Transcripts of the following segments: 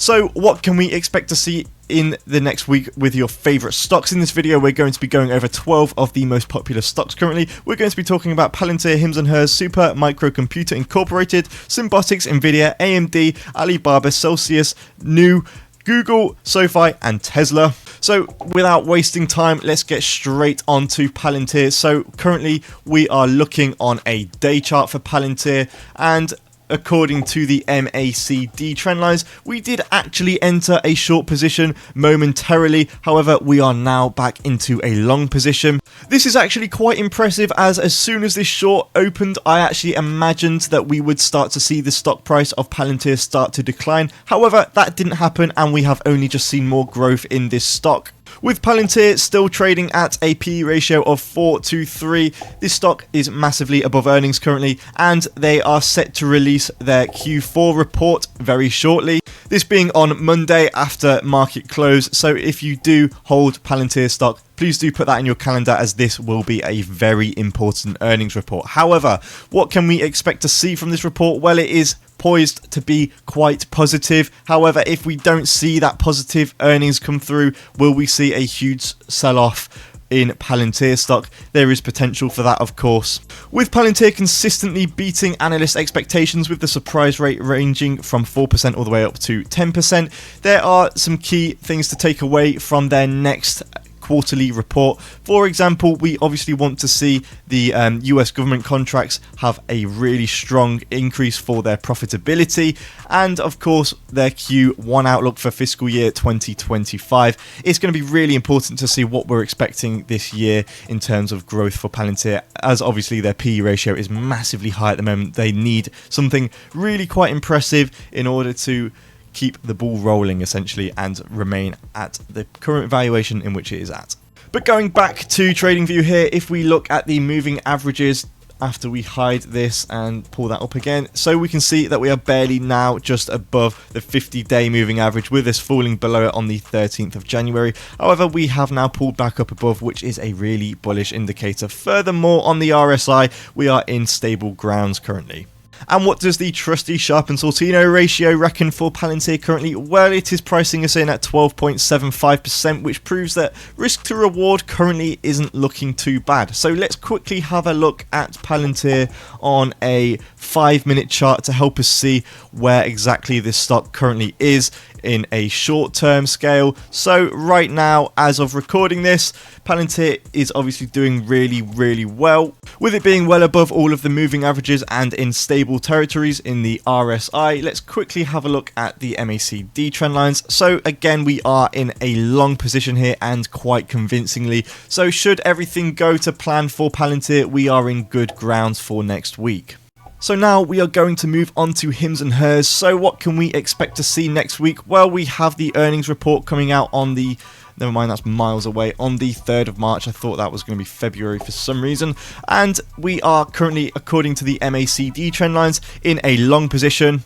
So what can we expect to see in the next week with your favorite stocks? In this video, we're going to be going over 12 of the most popular stocks currently. We're going to be talking about Palantir, Hims & Hers, Super Microcomputer Incorporated, Symbiotics, NVDA, AMD, Alibaba, Celsius, New, Google, SOFI, and Tesla. So without wasting time, let's get straight onto Palantir. So currently we are looking on a day chart for Palantir, and according to the MACD trend lines, we did actually enter a short position momentarily. However, we are now back into a long position. This is actually quite impressive, as soon as this short opened, I actually imagined that we would start to see the stock price of Palantir start to decline. However, that didn't happen, and we have only just seen more growth in this stock. With Palantir still trading at a PE ratio of 4 to 3, this stock is massively above earnings currently, and they are set to release their Q4 report very shortly. This being on Monday after market close, so if you do hold Palantir stock, please do put that in your calendar, as this will be a very important earnings report. However, what can we expect to see from this report? Well, it is poised to be quite positive. However, if we don't see that positive earnings come through, will we see a huge sell-off in Palantir stock? There is potential for that, of course. With Palantir consistently beating analyst expectations, with the surprise rate ranging from 4% all the way up to 10%, there are some key things to take away from their next quarterly report. For example, we obviously want to see the US government contracts have a really strong increase for their profitability, and of course their Q1 outlook for fiscal year 2025. It's going to be really important to see what we're expecting this year in terms of growth for Palantir, as obviously their PE ratio is massively high at the moment. They need something really quite impressive in order to keep the ball rolling essentially and remain at the current valuation in which it is at. But going back to TradingView here, if we look at the moving averages after we hide this and pull that up again, so we can see that we are barely now just above the 50-day moving average, with this falling below it on the 13th of January. However, we have now pulled back up above, which is a really bullish indicator. Furthermore, on the RSI, we are in stable grounds currently. And what does the trusty Sharpe and Sortino ratio reckon for Palantir currently? Well, it is pricing us in at 12.75%, which proves that risk to reward currently isn't looking too bad. So let's quickly have a look at Palantir on a 5-minute chart to help us see where exactly this stock currently is in a short-term scale. So right now, as of recording this, Palantir is obviously doing really well, with it being well above all of the moving averages and in stable territories in the RSI. Let's quickly have a look at the MACD trend lines. So again, we are in a long position here, and quite convincingly. So should everything go to plan for Palantir, we are in good grounds for next week. So now we are going to move on to Hims & Hers. So what can we expect to see next week? Well, we have the earnings report coming out on the, never mind, that's miles away, on the 3rd of March. I thought that was going to be February for some reason. And we are currently, according to the MACD trend lines, in a long position.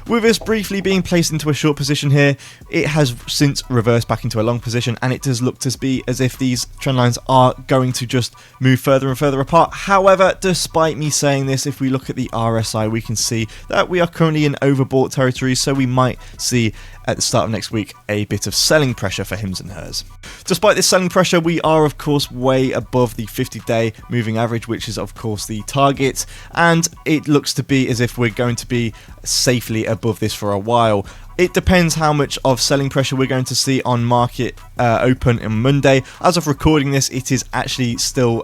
With us briefly being placed into a short position here, it has since reversed back into a long position, and it does look to be as if these trend lines are going to just move further and further apart. However, despite me saying this, if we look at the RSI, we can see that we are currently in overbought territory, so we might see at the start of next week a bit of selling pressure for Hims & Hers. Despite this selling pressure, we are of course way above the 50-day moving average, which is of course the target, and it looks to be as if we're going to be safely above this for a while. It depends how much of selling pressure we're going to see on market open on Monday. As of recording this, it is actually still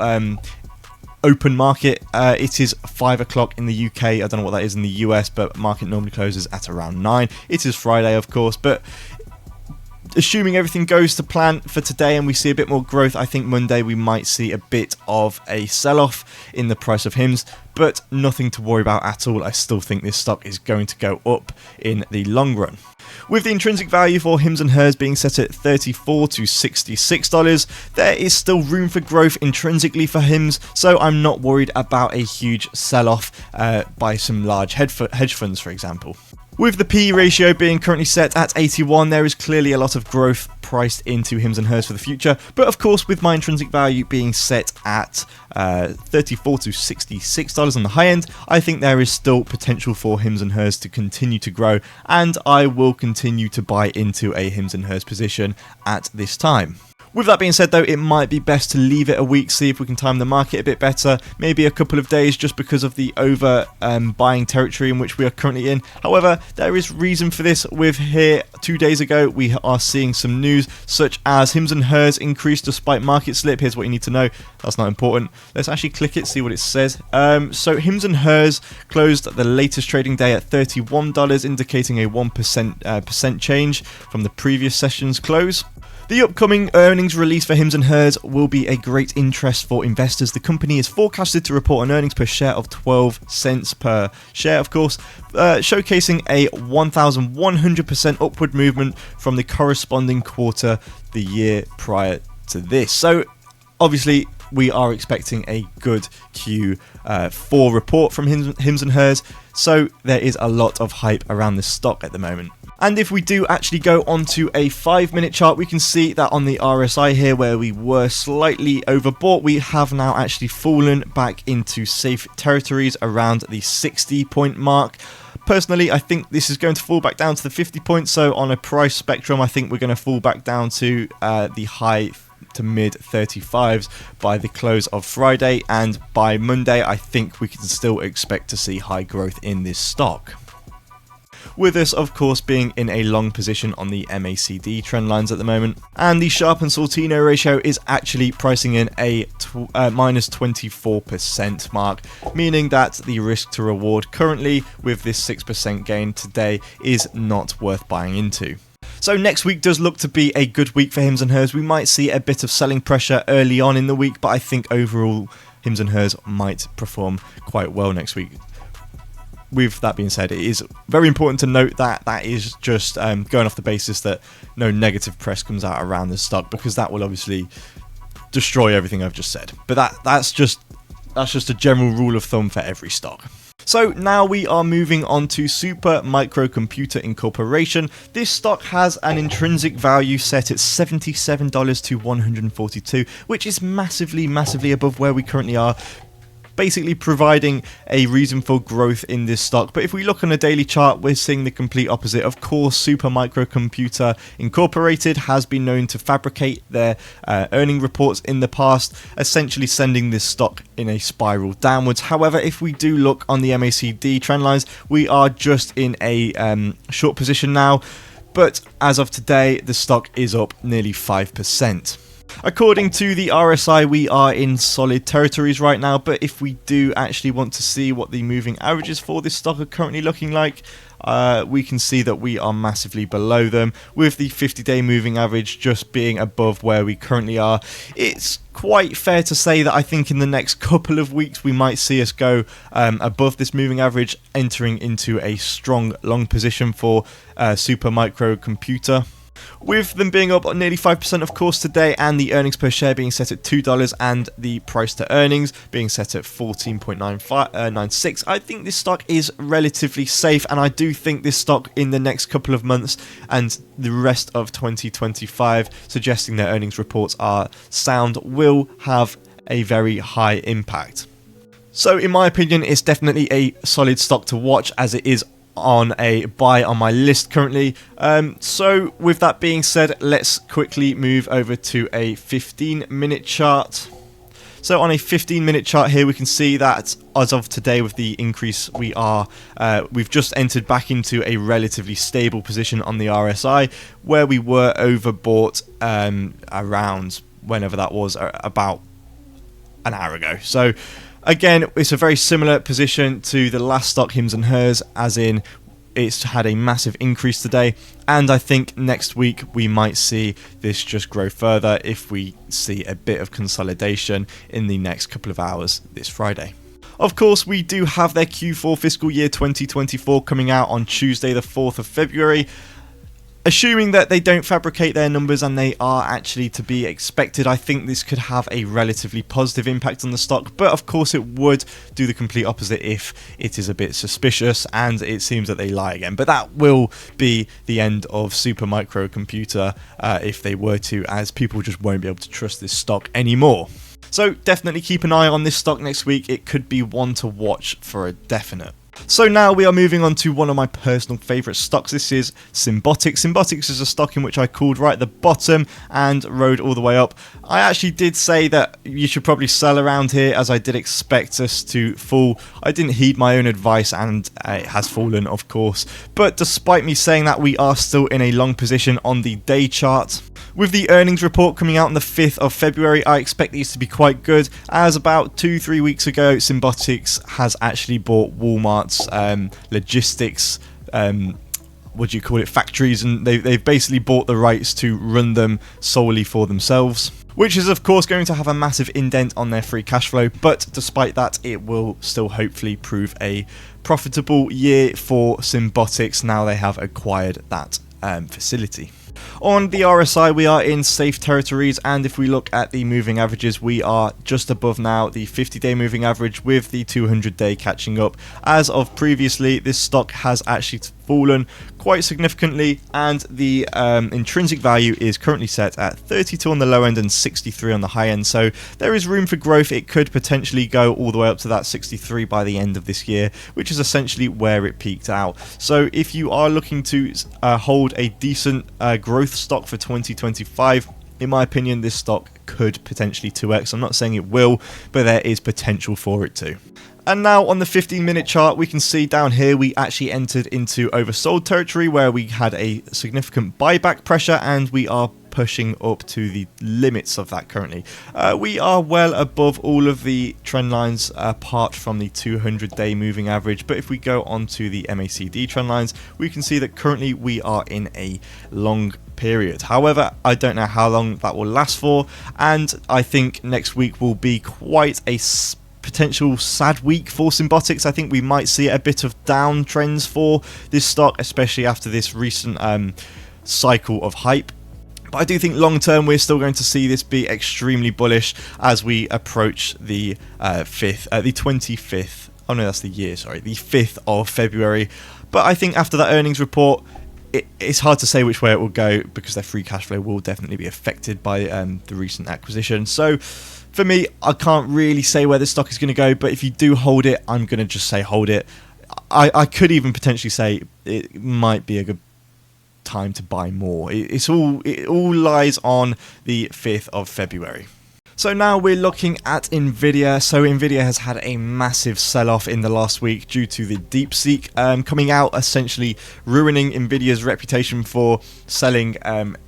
open market. It is 5 o'clock in the UK. I don't know what that is in the US, but market normally closes at around 9. It is Friday, of course, but assuming everything goes to plan for today and we see a bit more growth, I think Monday we might see a bit of a sell-off in the price of Hims, but nothing to worry about at all. I still think this stock is going to go up in the long run. With the intrinsic value for Hims & Hers being set at $34 to $66, there is still room for growth intrinsically for Hims, so I'm not worried about a huge sell-off by some large hedge funds, for example. With the PE ratio being currently set at 81, there is clearly a lot of growth priced into Hims and Hers for the future, but of course with my intrinsic value being set at $34 to $66 on the high end, I think there is still potential for Hims and Hers to continue to grow, and I will continue to buy into a Hims and Hers position at this time. With that being said though, it might be best to leave it a week, see if we can time the market a bit better, maybe a couple of days just because of the over buying territory in which we are currently in. However, there is reason for this. With here 2 days ago, we are seeing some news such as Hims and Hers increased despite market slip. Here's what you need to know. That's not important. Let's actually click it, see what it says. So Hims and Hers closed the latest trading day at $31, indicating a 1% change from the previous session's close. The upcoming earnings release for Hims and Hers will be a great interest for investors. The company is forecasted to report an earnings per share of 12 cents per share, of course, showcasing a 1,100% upward movement from the corresponding quarter the year prior to this. So, obviously, we are expecting a good Q4 report from Hims and Hers, so there is a lot of hype around this stock at the moment. And if we do actually go onto a 5-minute chart, we can see that on the RSI here, where we were slightly overbought, we have now actually fallen back into safe territories around the 60-point mark. Personally, I think this is going to fall back down to the 50 points, so on a price spectrum, I think we're going to fall back down to the high to mid 35s by the close of Friday, and by Monday, I think we can still expect to see high growth in this stock. With us, of course, being in a long position on the MACD trend lines at the moment. And the Sharpe and Sortino ratio is actually pricing in a minus 24% mark, meaning that the risk to reward currently with this 6% gain today is not worth buying into. So next week does look to be a good week for Hims and Hers. We might see a bit of selling pressure early on in the week, but I think overall Hims and Hers might perform quite well next week. With that being said, it is very important to note that that is just going off the basis that no negative press comes out around the stock, because that will obviously destroy everything I've just said. But that's just a general rule of thumb for every stock. So now we are moving on to Super Microcomputer Incorporation. This stock has an intrinsic value set at $77 to $142, which is massively above where we currently are, basically providing a reason for growth in this stock. But if we look on a daily chart, we're seeing the complete opposite. Of course, Super Microcomputer Incorporated has been known to fabricate their earning reports in the past, essentially sending this stock in a spiral downwards. However, if we do look on the MACD trend lines, we are just in a short position now, but as of today, the stock is up nearly 5%. According to the RSI, we are in solid territories right now, but if we do actually want to see what the moving averages for this stock are currently looking like, we can see that we are massively below them, with the 50-day moving average just being above where we currently are. It's quite fair to say that I think in the next couple of weeks we might see us go above this moving average, entering into a strong long position for Super Microcomputer. With them being up nearly 5% of course today, and the earnings per share being set at $2 and the price to earnings being set at 14.96, I think this stock is relatively safe, and I do think this stock in the next couple of months and the rest of 2025, suggesting their earnings reports are sound, will have a very high impact. So in my opinion, it's definitely a solid stock to watch, as it is on a buy on my list currently. So with that being said, let's quickly move over to a 15-minute chart. So on a 15-minute chart here, we can see that as of today, with the increase, we've just entered back into a relatively stable position on the RSI, where we were overbought around whenever that was, about an hour ago. So again, it's a very similar position to the last stock, Hims and Hers, as in it's had a massive increase today, and I think next week we might see this just grow further if we see a bit of consolidation in the next couple of hours this Friday. Of course, we do have their Q4 fiscal year 2024 coming out on Tuesday the 4th of February. Assuming that they don't fabricate their numbers and they are actually to be expected, I think this could have a relatively positive impact on the stock, but of course it would do the complete opposite if it is a bit suspicious and it seems that they lie again. But that will be the end of Supermicro Computer if they were to, as people just won't be able to trust this stock anymore. So definitely keep an eye on this stock next week. It could be one to watch for a definite. So now we are moving on to one of my personal favourite stocks. This is Symbotics. Symbotics is a stock in which I called right at the bottom and rode all the way up. I actually did say that you should probably sell around here, as I did expect us to fall. I didn't heed my own advice and it has fallen, of course. But despite me saying that, we are still in a long position on the day chart. With the earnings report coming out on the 5th of February, I expect these to be quite good, as about 2-3 weeks ago, Symbotics has actually bought Walmart's logistics, factories, and they've basically bought the rights to run them solely for themselves, which is of course going to have a massive indent on their free cash flow, but despite that, it will still hopefully prove a profitable year for Symbotics now they have acquired that facility. On the RSI, we are in safe territories, and if we look at the moving averages, we are just above now the 50-day moving average, with the 200-day catching up. As of previously, this stock has actually fallen quite significantly, and the intrinsic value is currently set at 32 on the low end and 63 on the high end, so there is room for growth. It could potentially go all the way up to that 63 by the end of this year, which is essentially where it peaked out. So if you are looking to hold a decent growth stock for 2025, in my opinion, this stock could potentially 2x. I'm not saying it will, but there is potential for it to. And now on the 15-minute chart, we can see down here we actually entered into oversold territory where we had a significant buyback pressure, and we are pushing up to the limits of that currently. We are well above all of the trend lines apart from the 200-day moving average, but if we go on to the MACD trend lines, we can see that currently we are in a long period. However, I don't know how long that will last for, and I think next week will be quite a potential sad week for Symbotics. I think we might see a bit of downtrends for this stock, especially after this recent cycle of hype. But I do think long term we're still going to see this be extremely bullish as we approach the 25th. Oh no, that's the year, sorry, the 5th of February. But I think after that earnings report, it's hard to say which way it will go, because their free cash flow will definitely be affected by the recent acquisition. So for me, I can't really say where the stock is going to go, but if you do hold it, I'm going to just say hold it. I could even potentially say it might be a good time to buy more. It all lies on the 5th of February. So now we're looking at NVDA. So NVDA has had a massive sell-off in the last week due to the DeepSeek coming out, essentially ruining NVIDIA's reputation for selling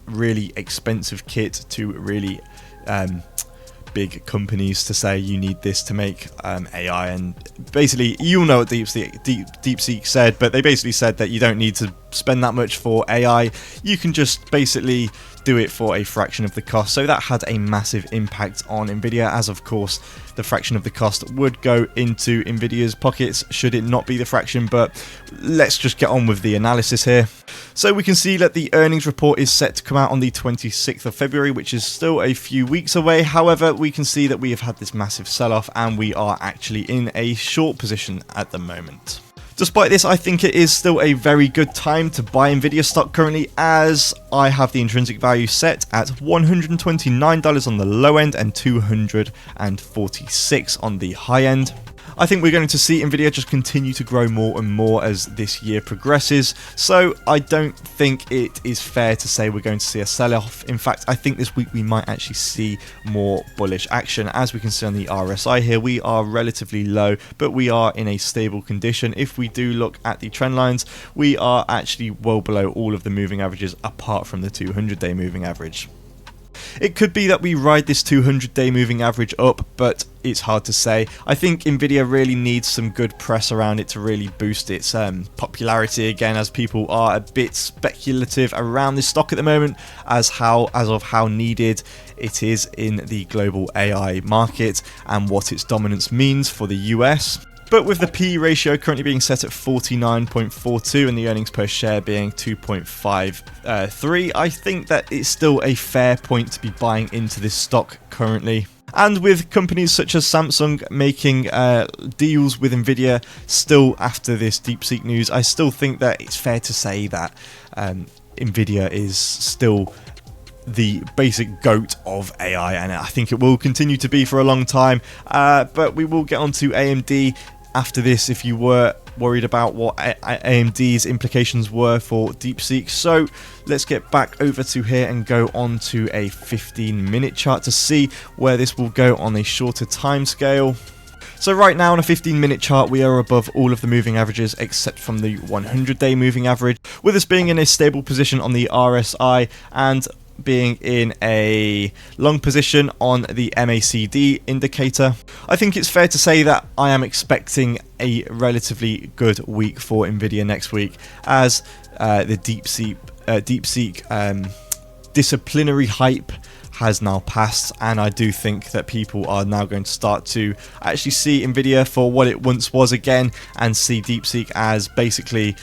really expensive kit to really big companies to say you need this to make AI. And basically, you'll know what DeepSeek said, but they basically said that you don't need to spend that much for AI. You can just basically do it for a fraction of the cost. So that had a massive impact on NVIDIA, as of course the fraction of the cost would go into NVIDIA's pockets should it not be the fraction. But let's just get on with the analysis here. So we can see that the earnings report is set to come out on the 26th of February, which is still a few weeks away. However, we can see that we have had this massive sell-off and we are actually in a short position at the moment. Despite this, I think it is still a very good time to buy NVIDIA stock currently, as I have the intrinsic value set at $129 on the low end and $246 on the high end. I think we're going to see NVIDIA just continue to grow more and more as this year progresses, so I don't think it is fair to say we're going to see a sell-off. In fact, I think this week we might actually see more bullish action. As we can see on the RSI here, we are relatively low, but we are in a stable condition. If we do look at the trend lines, we are actually well below all of the moving averages apart from the 200-day moving average. It could be that we ride this 200-day moving average up, but it's hard to say. I think NVIDIA really needs some good press around it to really boost its popularity again, as people are a bit speculative around this stock at the moment as of how needed it is in the global AI market and what its dominance means for the US. But with the P ratio currently being set at 49.42 and the earnings per share being 2.53, I think that it's still a fair point to be buying into this stock currently. And with companies such as Samsung making deals with NVDA still after this DeepSeek news, I still think that it's fair to say that NVIDIA is still the basic GOAT of AI, and I think it will continue to be for a long time. But we will get on to AMD after this if you were worried about what AMD's implications were for DeepSeek. So let's get back over to here and go on to a 15-minute chart to see where this will go on a shorter time scale. So right now on a 15-minute chart, we are above all of the moving averages except from the 100-day moving average, with us being in a stable position on the RSI and being in a long position on the MACD indicator. I think it's fair to say that I am expecting a relatively good week for NVIDIA next week, as the DeepSeek disciplinary hype has now passed, and I do think that people are now going to start to actually see NVIDIA for what it once was again, and see DeepSeek as basically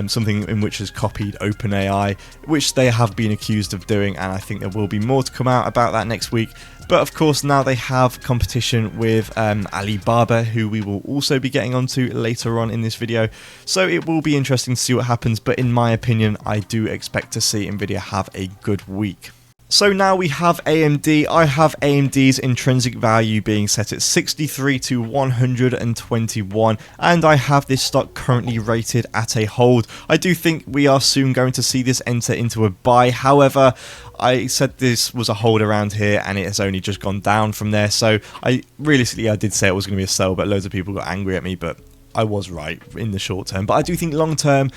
something in which has copied OpenAI, which they have been accused of doing, and I think there will be more to come out about that next week. But of course now they have competition with Alibaba, who we will also be getting onto later on in this video, so it will be interesting to see what happens, but in my opinion I do expect to see NVIDIA have a good week. So now we have AMD. I have AMD's intrinsic value being set at 63 to 121, and I have this stock currently rated at a hold. I do think we are soon going to see this enter into a buy. However, I said this was a hold around here and it has only just gone down from there, so realistically I did say it was going to be a sell, but loads of people got angry at me, but I was right in the short term. But I do think long term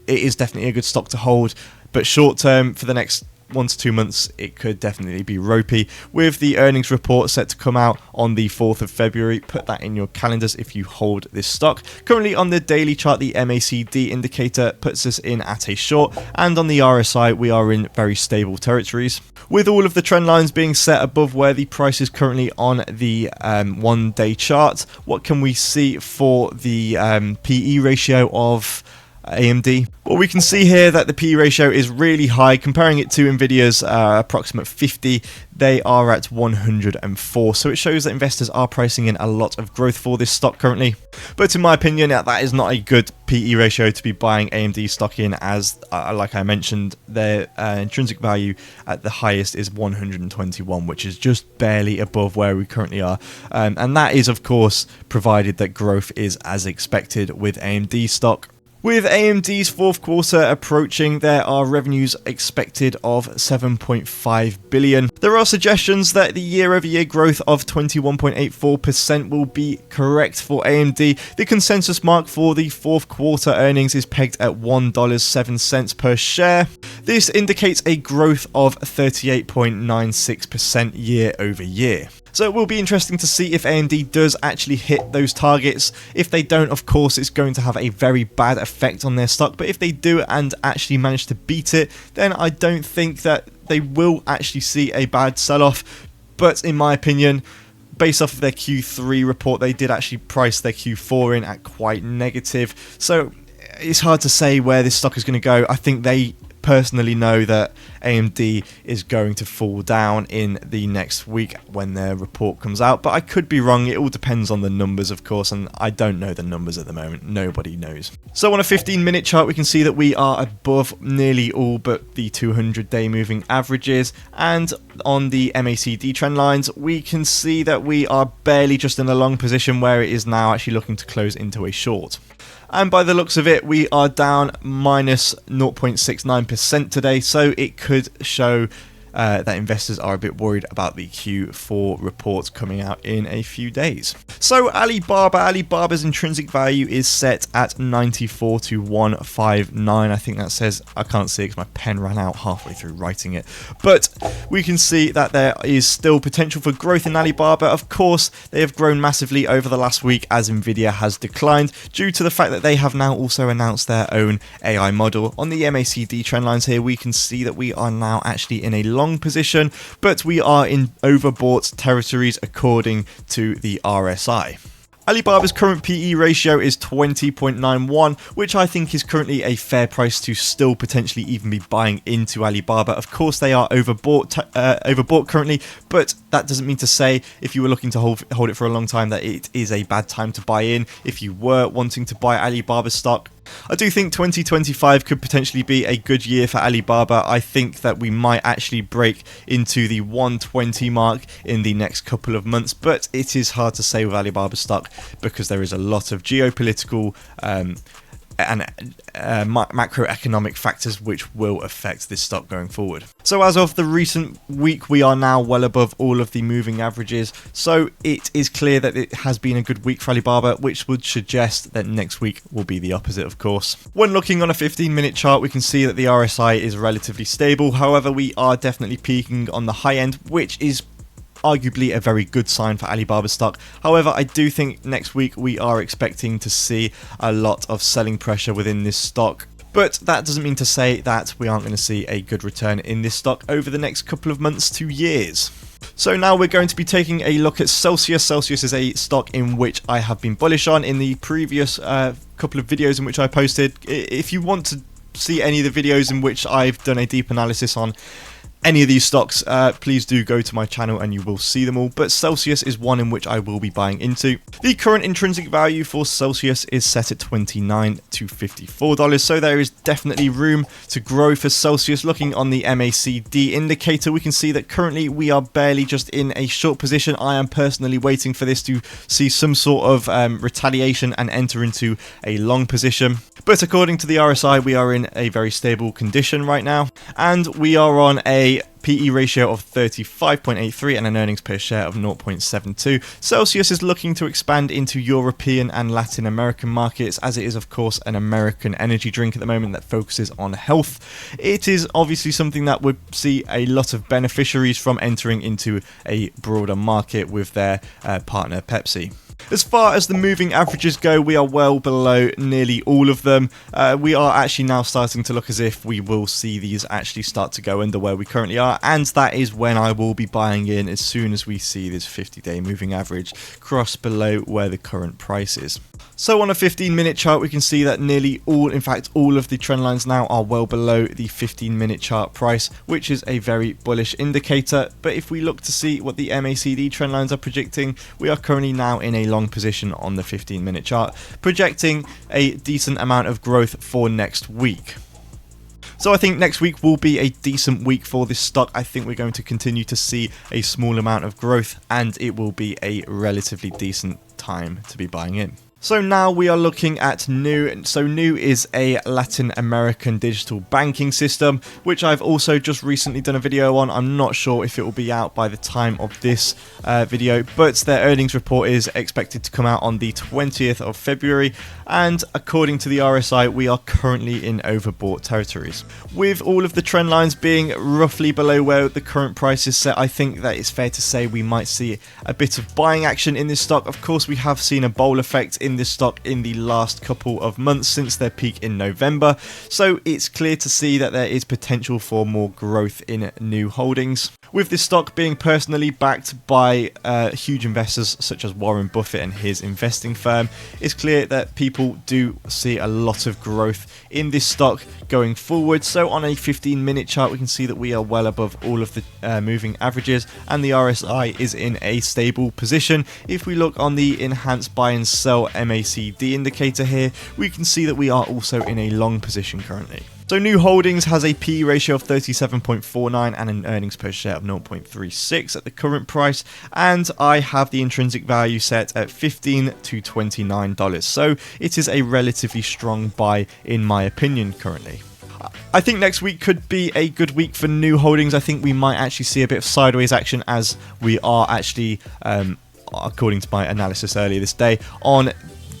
it is definitely a good stock to hold, but short term for the next 1 to 2 months it could definitely be ropey, with the earnings report set to come out on the 4th of February. Put that in your calendars if you hold this stock. Currently on the daily chart, the MACD indicator puts us in at a short, and on the RSI we are in very stable territories, with all of the trend lines being set above where the price is currently on the 1-day chart. What can we see for the PE ratio of AMD? Well, we can see here that the PE ratio is really high. Comparing it to NVIDIA's approximate 50, they are at 104, so it shows that investors are pricing in a lot of growth for this stock currently. But in my opinion, that is not a good PE ratio to be buying AMD stock in, as like I mentioned, their intrinsic value at the highest is 121, which is just barely above where we currently are, and that is of course provided that growth is as expected with AMD stock. With AMD's fourth quarter approaching, there are revenues expected of 7.5 billion. There are suggestions that the year-over-year growth of 21.84% will be correct for AMD. The consensus mark for the fourth quarter earnings is pegged at $1.07 per share. This indicates a growth of 38.96% year over year. So it will be interesting to see if AMD does actually hit those targets. If they don't, of course, it's going to have a very bad effect on their stock. But if they do and actually manage to beat it, then I don't think that they will actually see a bad sell-off. But in my opinion, based off of their Q3 report, they did actually price their Q4 in at quite negative. So it's hard to say where this stock is going to go. I think they personally know that AMD is going to fall down in the next week when their report comes out, but I could be wrong. It all depends on the numbers, of course, and I don't know the numbers at the moment. Nobody knows. So on a 15-minute chart, we can see that we are above nearly all but the 200-day moving averages, and on the MACD trend lines, we can see that we are barely just in a long position where it is now actually looking to close into a short. And by the looks of it, we are down minus 0.69% today, so it could show that investors are a bit worried about the Q4 reports coming out in a few days. So Alibaba's intrinsic value is set at 94 to 159. I think that says, I can't see it because my pen ran out halfway through writing it, but we can see that there is still potential for growth in Alibaba. Of course, they have grown massively over the last week as Nvidia has declined due to the fact that they have now also announced their own AI model. On the MACD trend lines here, we can see that we are now actually in a long position, but we are in overbought territories according to the RSI. Alibaba's current PE ratio is 20.91, which I think is currently a fair price to still potentially even be buying into Alibaba. Of course, they are overbought currently, but that doesn't mean to say if you were looking to hold it for a long time that it is a bad time to buy in. If you were wanting to buy Alibaba stock, I do think 2025 could potentially be a good year for Alibaba. I think that we might actually break into the 120 mark in the next couple of months, but it is hard to say with Alibaba stock because there is a lot of geopolitical and macroeconomic factors which will affect this stock going forward. So as of the recent week, we are now well above all of the moving averages, so it is clear that it has been a good week for Alibaba, which would suggest that next week will be the opposite, of course. When looking on a 15-minute chart, we can see that the RSI is relatively stable. However, we are definitely peaking on the high end, which is arguably a very good sign for Alibaba stock. However, I do think next week we are expecting to see a lot of selling pressure within this stock. But that doesn't mean to say that we aren't going to see a good return in this stock over the next couple of months to years. So now we're going to be taking a look at Celsius. Celsius is a stock in which I have been bullish on in the previous couple of videos in which I posted. If you want to see any of the videos in which I've done a deep analysis on any of these stocks, please do go to my channel and you will see them all, but Celsius is one in which I will be buying into. The current intrinsic value for Celsius is set at $29 to $54, so there is definitely room to grow for Celsius. Looking on the MACD indicator, we can see that currently we are barely just in a short position. I am personally waiting for this to see some sort of retaliation and enter into a long position. But according to the RSI, we are in a very stable condition right now, and we are on a PE ratio of 35.83 and an earnings per share of 0.72. Celsius is looking to expand into European and Latin American markets, as it is of course an American energy drink at the moment that focuses on health. It is obviously something that would see a lot of beneficiaries from entering into a broader market with their partner Pepsi. As far as the moving averages go, we are well below nearly all of them. We are actually now starting to look as if we will see these actually start to go under where we currently are, and that is when I will be buying in as soon as we see this 50-day moving average cross below where the current price is. So on a 15-minute chart, we can see that nearly all, in fact all of the trend lines now are well below the 15-minute chart price, which is a very bullish indicator. But if we look to see what the MACD trend lines are projecting, we are currently now in a long position on the 15-minute chart, projecting a decent amount of growth for next week. So I think next week will be a decent week for this stock. I think we're going to continue to see a small amount of growth, and it will be a relatively decent time to be buying in. So now we are looking at Nu. So Nu is a Latin American digital banking system, which I've also just recently done a video on. I'm not sure if it will be out by the time of this video, but their earnings report is expected to come out on the 20th of February. And according to the RSI, we are currently in overbought territories. With all of the trend lines being roughly below where the current price is set, I think that it's fair to say we might see a bit of buying action in this stock. Of course, we have seen a bull effect in this stock in the last couple of months since their peak in November, so it's clear to see that there is potential for more growth in Nu holdings. With this stock being personally backed by huge investors such as Warren Buffett and his investing firm, it's clear that people do see a lot of growth in this stock going forward. So on a 15-minute chart, we can see that we are well above all of the moving averages, and the RSI is in a stable position. If we look on the enhanced buy and sell MACD indicator here, we can see that we are also in a long position currently. So Nu Holdings has a PE ratio of 37.49 and an earnings per share of 0.36 at the current price, and I have the intrinsic value set at $15 to $29. So it is a relatively strong buy in my opinion currently. I think next week could be a good week for Nu Holdings. I think we might actually see a bit of sideways action, as we are actually, according to my analysis earlier this day,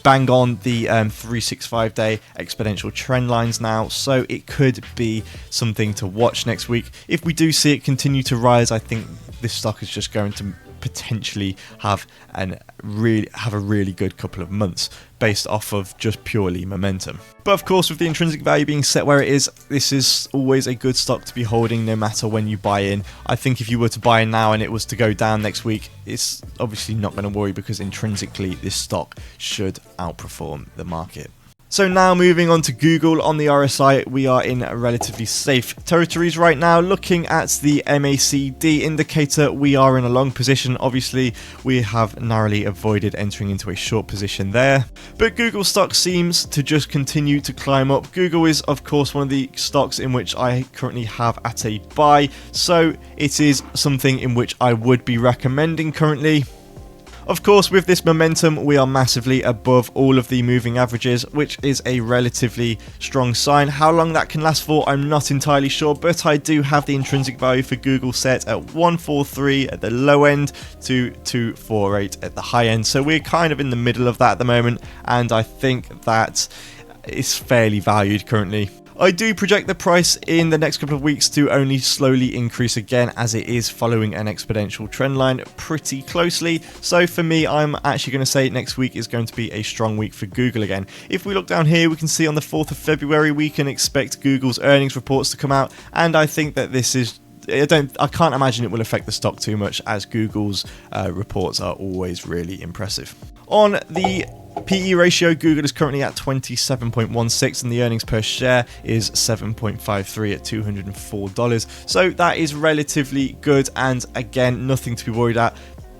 bang on the 365-day exponential trend lines now, so it could be something to watch next week. If we do see it continue to rise, I think this stock is just going to potentially have a really good couple of months based off of just purely momentum. But of course, with the intrinsic value being set where it is, this is always a good stock to be holding no matter when you buy in. I think if you were to buy in now and it was to go down next week, it's obviously not going to worry because intrinsically this stock should outperform the market. So now moving on to Google. On the RSI, we are in relatively safe territories right now. Looking at the MACD indicator, we are in a long position. Obviously, we have narrowly avoided entering into a short position there. But Google stock seems to just continue to climb up. Google is, of course, one of the stocks in which I currently have at a buy. So it is something in which I would be recommending currently. Of course, with this momentum, we are massively above all of the moving averages, which is a relatively strong sign. How long that can last for, I'm not entirely sure, but I do have the intrinsic value for Google set at 143 at the low end to 248 at the high end. So we're kind of in the middle of that at the moment, and I think that is fairly valued currently. I do project the price in the next couple of weeks to only slowly increase again, as it is following an exponential trend line pretty closely. So for me, I'm actually going to say next week is going to be a strong week for Google again. If we look down here, we can see on the 4th of February, we can expect Google's earnings reports to come out, and I think that this is I can't imagine it will affect the stock too much, as Google's reports are always really impressive. On the PE ratio, Google is currently at 27.16 and the earnings per share is 7.53 at $204. So that is relatively good, and again, nothing to be worried at.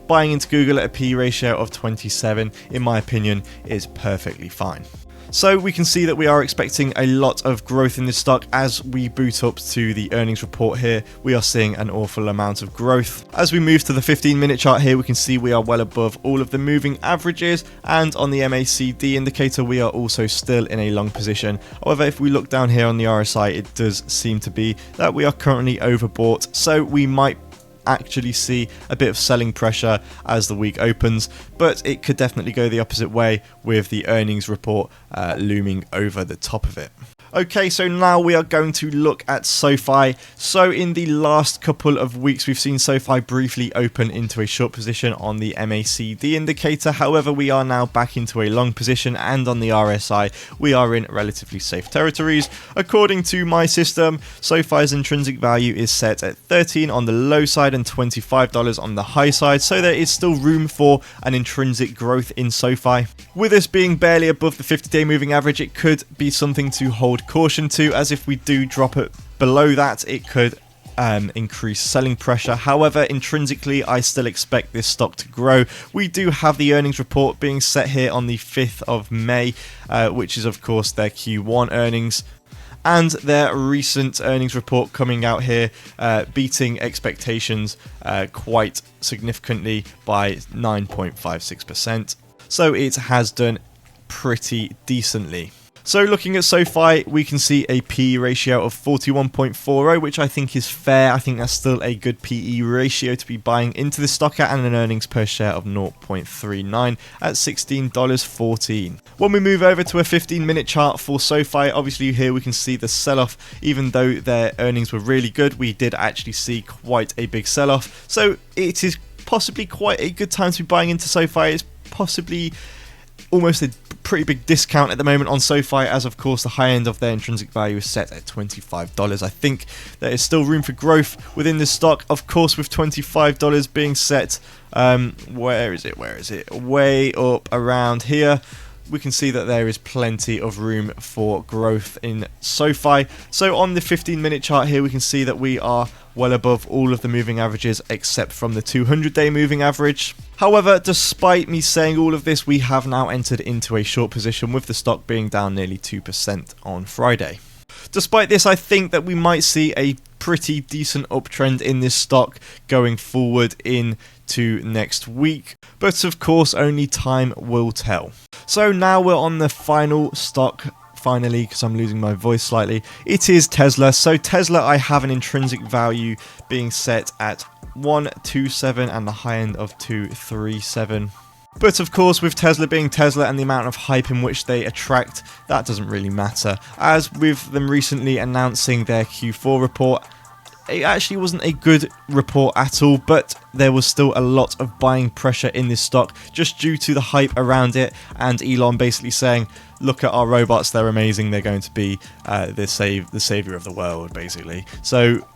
Buying into Google at a PE ratio of 27, in my opinion, is perfectly fine. So we can see that we are expecting a lot of growth in this stock as we boot up to the earnings report here. We are seeing an awful amount of growth. As we move to the 15-minute chart here, we can see we are well above all of the moving averages, and on the MACD indicator, we are also still in a long position. However, if we look down here on the RSI, it does seem to be that we are currently overbought, so we might actually see a bit of selling pressure as the week opens, but it could definitely go the opposite way with the earnings report looming over the top of it. Okay, so now we are going to look at SOFI. So in the last couple of weeks, we've seen SOFI briefly open into a short position on the MACD indicator. However, we are now back into a long position, and on the RSI, we are in relatively safe territories. According to my system, SOFI's intrinsic value is set at 13 on the low side and $25 on the high side. So there is still room for an intrinsic growth in SOFI. With us being barely above the 50-day moving average, it could be something to hold caution to, as if we do drop it below that, it could increase selling pressure. However, intrinsically, I still expect this stock to grow. We do have the earnings report being set here on the 5th of May, which is of course their Q1 earnings, and their recent earnings report coming out here, beating expectations quite significantly by 9.56%. So it has done pretty decently. So looking at SOFI, we can see a PE ratio of 41.40, which I think is fair. I think that's still a good PE ratio to be buying into the stock at, and an earnings per share of 0.39 at $16.14. When we move over to a 15-minute chart for SOFI, obviously here we can see the sell-off. Even though their earnings were really good, we did actually see quite a big sell-off. So it is possibly quite a good time to be buying into SOFI. It's possibly almost a pretty big discount at the moment on SOFI, as of course the high end of their intrinsic value is set at $25. I think there is still room for growth within this stock. Of course, with $25 being set, where is it? Way up around here. We can see that there is plenty of room for growth in SOFI. So on the 15-minute chart here, we can see that we are well above all of the moving averages except from the 200-day moving average. However, despite me saying all of this, we have now entered into a short position, with the stock being down nearly 2% on Friday. Despite this, I think that we might see a pretty decent uptrend in this stock going forward into next week, but of course only time will tell. So now we're on the final stock, finally, because I'm losing my voice slightly. It is Tesla. So Tesla, I have an intrinsic value being set at 127 and the high end of 237. But of course, with Tesla being Tesla and the amount of hype in which they attract, that doesn't really matter. As with them recently announcing their Q4 report, it actually wasn't a good report at all, but there was still a lot of buying pressure in this stock just due to the hype around it, and Elon basically saying, look at our robots, they're amazing, they're going to be the savior of the world, basically. So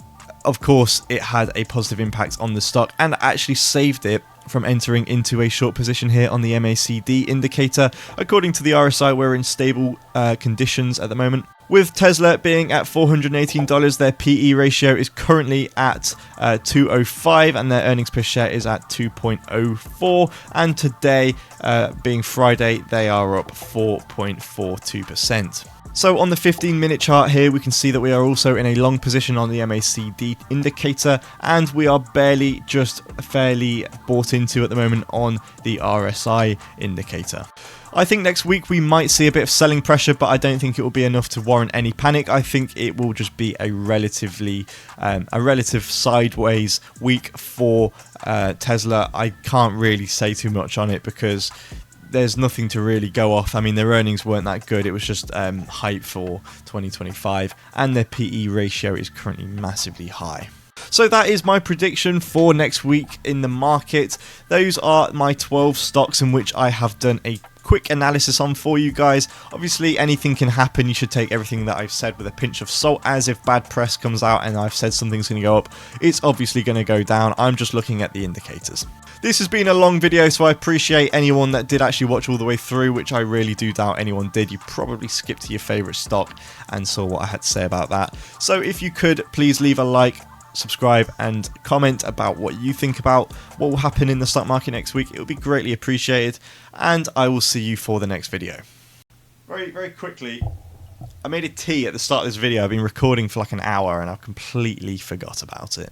of course it had a positive impact on the stock and actually saved it from entering into a short position here on the MACD indicator. According to the RSI, we're in stable conditions at the moment. With Tesla being at $418, their PE ratio is currently at 205 and their earnings per share is at 2.04, and today being Friday, they are up 4.42%. So on the 15-minute chart here, we can see that we are also in a long position on the MACD indicator, and we are barely just fairly bought into at the moment on the RSI indicator. I think next week we might see a bit of selling pressure, but I don't think it will be enough to warrant any panic. I think it will just be a relative sideways week for Tesla. I can't really say too much on it because there's nothing to really go off. I mean, their earnings weren't that good. It was just hype for 2025, and their PE ratio is currently massively high. So that is my prediction for next week in the market. Those are my 12 stocks in which I have done a quick analysis on for you guys. Obviously anything can happen. You should take everything that I've said with a pinch of salt, as if bad press comes out and I've said something's going to go up, it's obviously going to go down. I'm just looking at the indicators. This has been a long video, so I appreciate anyone that did actually watch all the way through, which I really do doubt anyone did. You probably skipped to your favorite stock and saw what I had to say about that. So if you could, please leave a like, subscribe and comment about what you think about what will happen in the stock market next week. It would be greatly appreciated, and I will see you for the next video. Very quickly, I made a tea at the start of this video. I've been recording for like an hour and I've completely forgot about it.